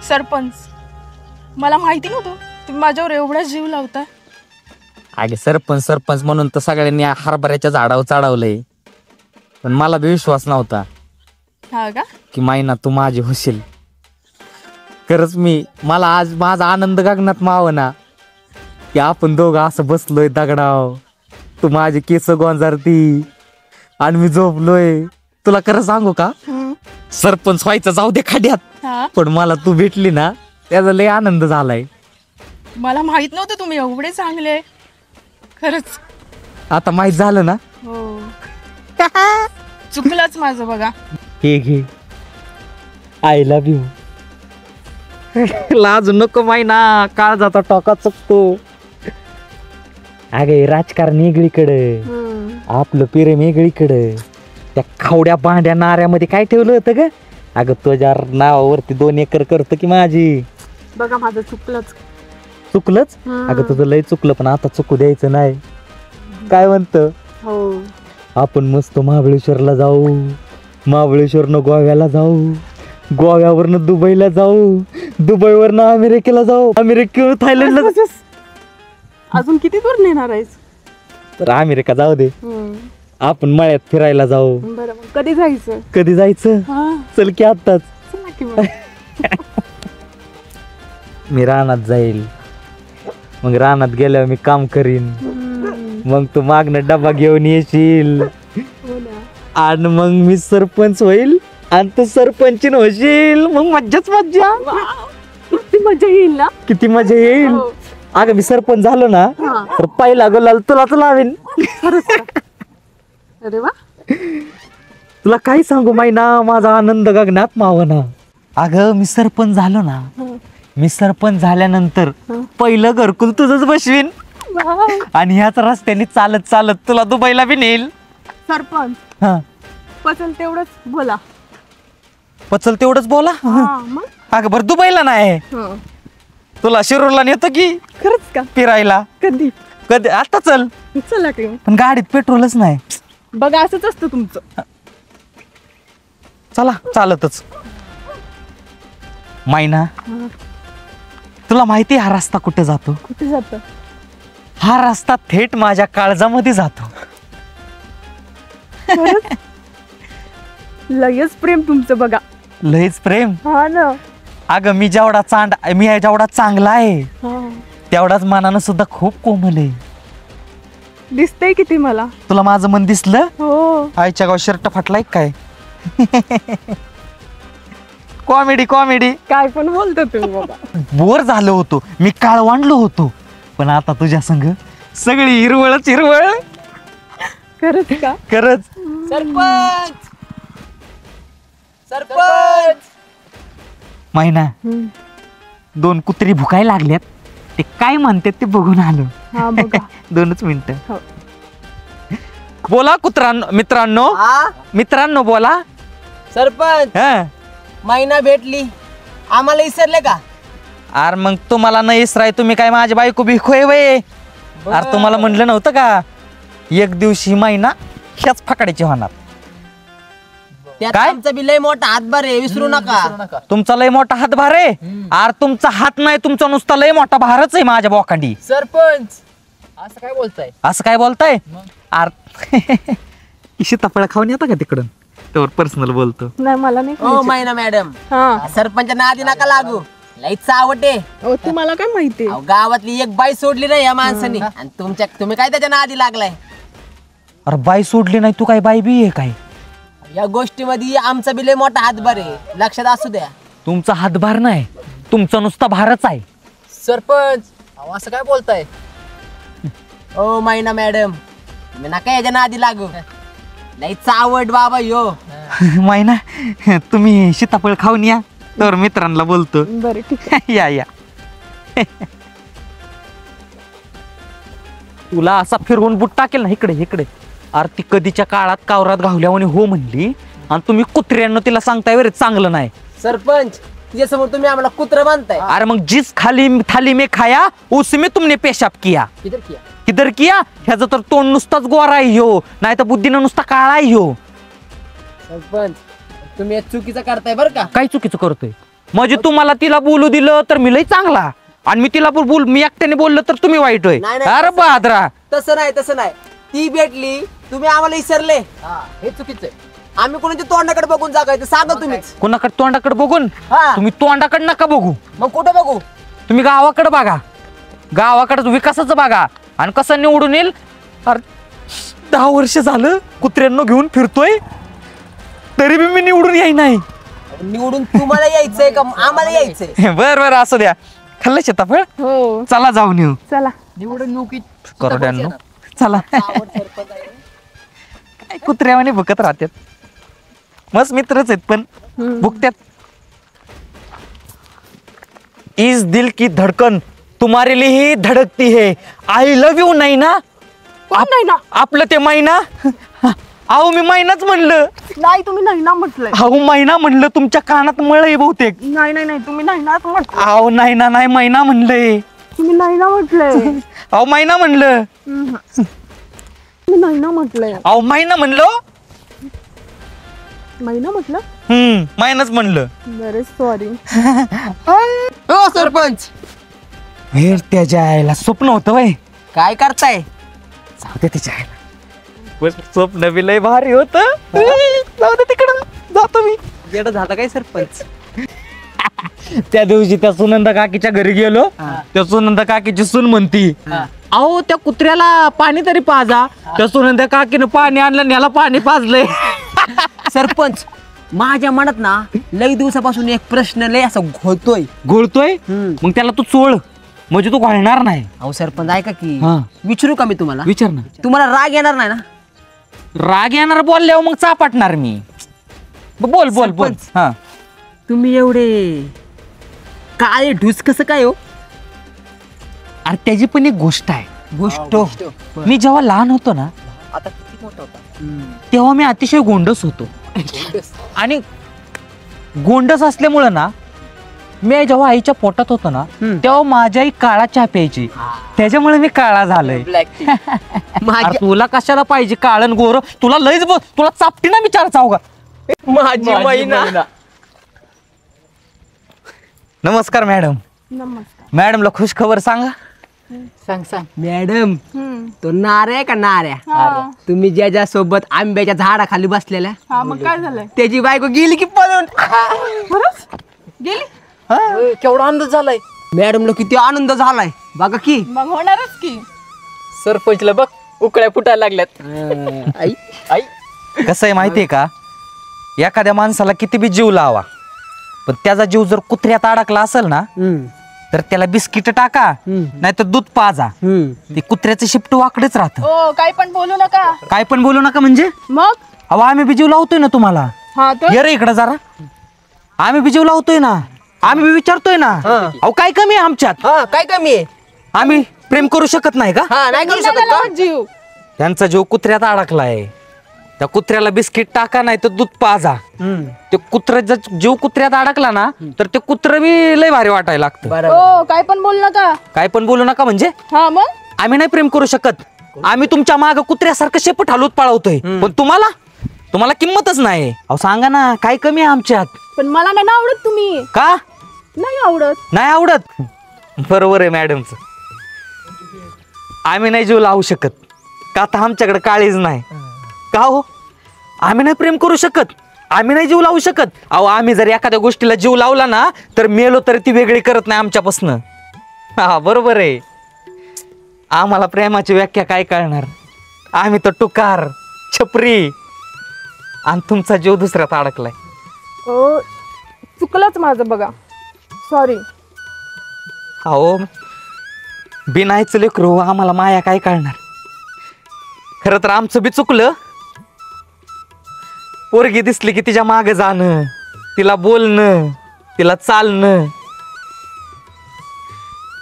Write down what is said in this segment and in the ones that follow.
सरपंच, मला माहिती नव्हतं तुम्ही माझ्यावर एवढा जीव लावताय. अगे सरपंच सरपंच म्हणून तर सगळ्यांनी हरभऱ्याच्या झाडावर चढवलंय, पण मला बी विश्वास नव्हता हा का? की मायना तू माझी होशील. खरंच मला आज माझा आनंद गगनात मावना की आपण दोघं असं बसलोय दगडाव, तू माझी केस गोंजारती आणि मी झोपलोय. तुला खरं सांगू का, सरपंच व्हायचं जाऊ दे खाड्यात, पण मला तू भेटली ना त्याचा लय आनंद झालाय. मला माहित नव्हतं तुम्ही एवढे चांगले, खरंच. आता माहित झालं ना. हो. चुकलंच माझं बघा. हे घे, आय लव्ह यू. लाज नको मायना, काळजाचा टोका चुकतो. अगे राजकारण वेगळीकडे, आपलं प्रेम वेगळीकडे. त्या खावड्या भांड्या नाऱ्यामध्ये काय ठेवलं होतं ग? अगं तुझ्या नावावरती 2 एकर करतो की माझी. बघा माझं चुकलंच. चुकलंच? अगं तुझं लय चुकलं, पण आता चुकू द्यायचं नाही. काय म्हणतं? हो. आपण मस्त महाबळेश्वरला जाऊ, महाबळेश्वरनं गोव्याला जाऊ, गोव्यावरनं दुबईला जाऊ, दुबईवरनं अमेरिकेला जाऊ, अमेरिकेवर थायलंडला. अजून किती दूर नेणार आहेस? तर अमेरिका जाऊ दे, आपण मळ्यात फिरायला जाऊ. बरं, मग कधी जायचं? कधी जायचं? चल की आत्ताच. मी रानात जाईल, मग रानात गेल्यावर मी काम करीन, मग तू मागणं डबा घेऊन येशील, आणि मग मी सरपंच होईल आणि तू सरपंचीन होशील. मग मज्जाच मज्जा. किती मजा येईल ना. किती मजा येईल. अगं मी सरपंच झालो ना तर पहिला गुलाल तुलाच लावेन. अरे वा. तुला काय सांगू मायना, माझा आनंद गगनात मावना. अगं मी सरपंच झालो ना, मी सरपंच झाल्यानंतर पहिलं घरकुल तुझंच बसवीन, आणि ह्याच रस्त्याने चालत चालत तुला दुबईला बी नेईल. सरपंच, पचल तेवढंच बोला. पचल तेवढंच बोला. अगं बरं दुबईला नाही, तुला शिरूरला नेतो की. खरंच का? फिरायला. कधी? कधी? आता चल. चला की. पण गाडीत पेट्रोलच नाही. बघा असंच असतं तुमचं. चला चालतच. मायना, तुला माहिती हा रस्ता कुठे जातो? कुठे जातो? हा रस्ता थेट माझ्या काळजामध्ये जातो. लयच प्रेम तुमचं बघा. लयच प्रेम. हा ना. अगं मी जेवढा चांगला आहे तेवढाच मनानं सुद्धा खूप कोमल आहे. दिसतंय किती मला. तुला माझं मन दिसलं? हो. आईच्या गाव शर्ट फाटलाय काय? Comedy comedy. काय पण बोलतो तुम्ही बाबा. बोर झालो होतो मी, काळवांडलो होतो, पण आता तुझ्या संग सगळी हिरवळच हिरवळ. खरंच का? खरंच. सरपंच, सरपंच. मायना, 2 कुत्री भुकायला लागल्यात, ते काय म्हणतात ते बघून आलो. 2च मिनिटं. बोला मित्रांनो मित्रांनो बोला. सरपंच, महिना भेटली, आम्हाला विसरले का? अरे मग तुम्हाला नाही इसराय, तुम्ही काय माझी बायको भिकोय वय? अरे तुम्हाला म्हणलं नव्हतं का एक दिवशी महिना ह्याच फकाड्याची होणार? काय? आमचा बी लय मोठा हातभार आहे, विसरू नका. तुमचा लय मोठा हातभार आहे? अरे तुमचा हात नाही, तुमचा नुसता लय मोठा भारच आहे माझ्या बोकांडी. सरपंच, असं काय बोलताय? असं काय बोलताय? अरे सीताफळ खाऊन येता का तिकडून? त्यावर पर्सनल बोलतो. नाही मला नाही. ओ मैना मॅडम, सरपंच नादी नका लागू, लई चावट आहे. तुम्हाला काय माहिती? गावातली एक बाई सोडली नाही या माणसाने, आणि तुम्ही काय त्याच्या नादी लागलाय? अरे बाई सोडली नाही, तू काय बाई बी आहे काय? या गोष्टीमध्ये आमचा बी लय मोठा हातभार आहे, लक्षात असू द्या. तुमचा हातभार नाही, तुमचा नुसता भारच आहे. सरपंच, असं काय बोलताय? ओ मैना मॅडम, तुम्ही नका याच्या नादी लागू, लई चावट बाबा यो. मायना, तुम्ही सीताफळ खाऊन या, तर मित्रांना बोलतो. बरं ठीक आहे. या तुला असा फिरवून बुट टाकेल ना इकडे इकडे. अरे ती कधीच्या काळात कावरात घावल्यावानी हो म्हणली, आणि तुम्ही कुत्र्यांना तिला सांगताय बरे चांगलं नाही. सरपंच, तिच्यासमोर तुम्ही आम्हाला कुत्रा बांधताय. अरे मग जिस थाली में खाया उसमें तुमने पेशाब किया. किधर किया? ह्याचं तर तोंड नुसताच गोरा आहे ह्यो, नाही तर बुद्धीनं नुसता काळा आहे ह्यो. सरपंच, तुम्ही चुकीचं करताय बरं का. काय चुकीचं करतोय? म्हणजे तुम्हाला तिला बोलू दिलं तर मी लय चांगला, आणि मी तिला मी एकट्याने बोललो तर तुम्ही वाईट होय. नाही, नाही, अरे तसं- बादरा, तसं नाही. ती भेटली, तुम्ही आम्हाला विसरले, हे चुकीचं आहे. आम्ही कोणाच्या तोंडाकडे बघून जागायचं सांगा तुम्हीच. कोणाकडे तोंडाकडे बघून? हा. तुम्ही तोंडाकडे नका बघू, मग कुठं बघू? तुम्ही गावाकडे बघा, गावाकडे विकासाचं बघा. आणि कसं निवडून येईल? अरे 10 वर्ष झालं कुत्र्यांना घेऊन फिरतोय, तरी बी मी निवडून येई नाही. निवडून तुम्हाला यायचंय का आम्हाला यायचंय? बर बर, असू द्या. खाल्लं शेताफळ? हो चला जाऊन येऊ. चला. निवडून नोकी करोड्यांनो चला. काय कुत्र्यावाने भुकत राहतात, मस्त मित्रच आहेत पण भुकत्यात. इस दिल की धडकन तुम्हारे लिए ही धडकती है, आई लव्ह यू. नाही ना? कोण नाही ना? आपलं ते महिना. अहो मी महिनाच म्हणलं. नाही तुम्ही नाही ना म्हटलंय. अहो महिना म्हणलं, तुमच्या कानात मळ आहे बहुतेक. नाही नाही नाही तुम्ही नाही ना म्हटलं. अहो नाही ना, नाही महिना म्हणलंय. तुम्ही नाही ना म्हटलंय. अहो महिना म्हणलं. तुम्ही नाही ना म्हटलंय. अहो महिना म्हणलं. महिना म्हटलं. महिनाच म्हणलं. बरे सॉरी. हो सरपंच, वेळ त्याच्या आईला स्वप्न होतं वय. काय करताय? जाऊ दे तिच्या आईला, स्वप्न बी लय भारी होत. जाऊ दे तिकडं, जातो मी. जेड झाला काय सरपंच? त्या दिवशी त्या सुनंदा काकीच्या घरी गेलो, त्या सुनंदा काकीची सून म्हणती, अहो त्या कुत्र्याला पाणी तरी पाजा. त्या सुनंदा काकीनं पाणी आणलं, न्याला पाणी पाजलंय. सरपंच, माझ्या मनात ना लई दिवसापासून एक प्रश्न लय असा घोळतोय. घोळतोय? मग त्याला तू चोळ, म्हणजे तू घालणार नाही. अहो सरपंच ऐका की, हा. विचारू का मी तुम्हाला? विचार ना. तुम्हाला राग येणार नाही ना? राग येणार बोलल्यावर मग चापाटणार मी. बोल बोल बोल. सरपंच. हा. तुम्ही एवढे काळे ढूस कसं काय हो? अरे त्याची पण एक गोष्ट आहे. गोष्ट मी जेव्हा लहान होतो ना, आता किती मोठा होता? तेव्हा मी अतिशय गोंडस होतो. आणि गोंडस असल्यामुळं ना, मी जेव्हा आईच्या पोटात होतो ना, तेव्हा माझी आई काळा चहा प्यायची, त्याच्यामुळे मी काळा झालोय. Black tea. अरे तुला कशाला पाहिजे काळन गोर? तुला लयच तुला चापटी ना विचार चावगा. माझी महिना. नमस्कार मॅडम. नमस्कार. मॅडमला खुश खबर सांगा. सांग मॅडम, तो नाऱ्या आहे का नाऱ्या? हा. तुम्ही ज्या सोबत आंब्याच्या झाडाखाली बसलेल्या, हा मग काय झालंय? त्याची बायको गेली की पळून. गेली. केवढा आनंद झालाय मॅडमला, किती आनंद झालाय बघा की. मग होणारच की. सरपंचला बघ उकळ्या फुटायला लागल्यात. आई आई कसं आहे माहितीये का, एखाद्या माणसाला किती बी जीव लावा, पण त्याचा जीव जर कुत्र्यात अडकला असेल ना, तर त्याला बिस्किट टाका, नाहीतर दूध पाजा, ते कुत्र्याचं शिफ्ट वाकडेच राहतं. ओ काय पण बोलू नका. काय पण बोलू नका म्हणजे? मग अहो आम्ही बी जीव लावतोय ना तुम्हाला. हा तर ये रे इकडं जरा. आम्ही बी जीव लावतोय ना, आम्ही बी विचारतोय ना. अहो काय कमी आहे आमच्यात? हा काय कमी आहे? आम्ही प्रेम करू शकत नाही का? हा नाही करू शकत का? जीव. त्यांचा जीव कुत्र्यात अडकलाय, त्या कुत्र्याला बिस्किट टाका, नाही तर दूध पाजा. ते कुत्र्याचा जीव कुत्र्यात अडकला ना, तर ते कुत्र बी लय भारी वाटायला लागतं. बरोबर. ओ काय पण बोलू नका. काय पण बोलू नका म्हणजे? हा मग आम्ही नाही प्रेम करू शकत. आम्ही तुमच्या माग कुत्र्यासारखं शेपट हलवत पळवतोय, पण तुम्हाला किंमतच नाही. अहो सांगा ना, काय कमी आहे आमच्यात? पण मला नाही ना आवडत तुम्ही. का नाही आवडत. नाही आवडत? बरोबर आहे मॅडमच. आम्ही नाही जीव लावू शकत का, आता आमच्याकडे काळीच नाही का हो. आम्ही नाही प्रेम करू शकत, आम्ही नाही जीव लावू शकत. अहो आम्ही जर एखाद्या गोष्टीला जीव लावला ना, तर मेलो तरी ती वेगळी करत नाही आमच्यापासनं. हा बरोबर आहे. आम्हाला प्रेमाची व्याख्या काय कळणार? आम्ही तर टुकार छपरी, आणि तुमचा जीव दुसऱ्यात अडकलाय. ओ चुकलंच माझं बघा. सॉरी. अहो बिनायचं लेकरू, आम्हाला माया काय कळणार? खरं तर आमचं बी चुकलं. पोरगी दिसली की तिच्या मागे जाणं, तिला बोलणं, तिला चालणं.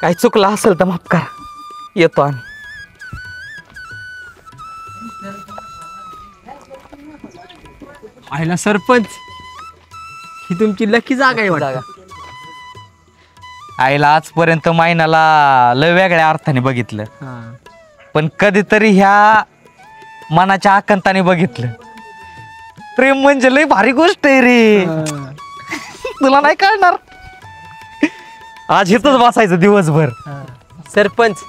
काय चुकलं असेल तर माफ करा, येतो आम्ही. आईला सरपंच, ही तुमची लकी जागा आहे वाटतं. आईला आजपर्यंत मायनाला लय वेगळ्या अर्थाने बघितलं, पण कधीतरी ह्या मनाच्या आकंताने बघितलं. प्रेम म्हणजे लय भारी गोष्ट आहे रे, तुला नाही कळणार. आज इथंच बसायचं दिवसभर. सरपंच,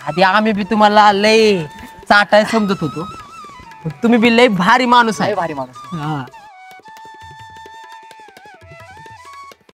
आधी आम्ही बी तुम्हाला लय चाटाय समजत होतो, तुम्ही बी लय भारी माणूस आहे. भारी माणूस. हा.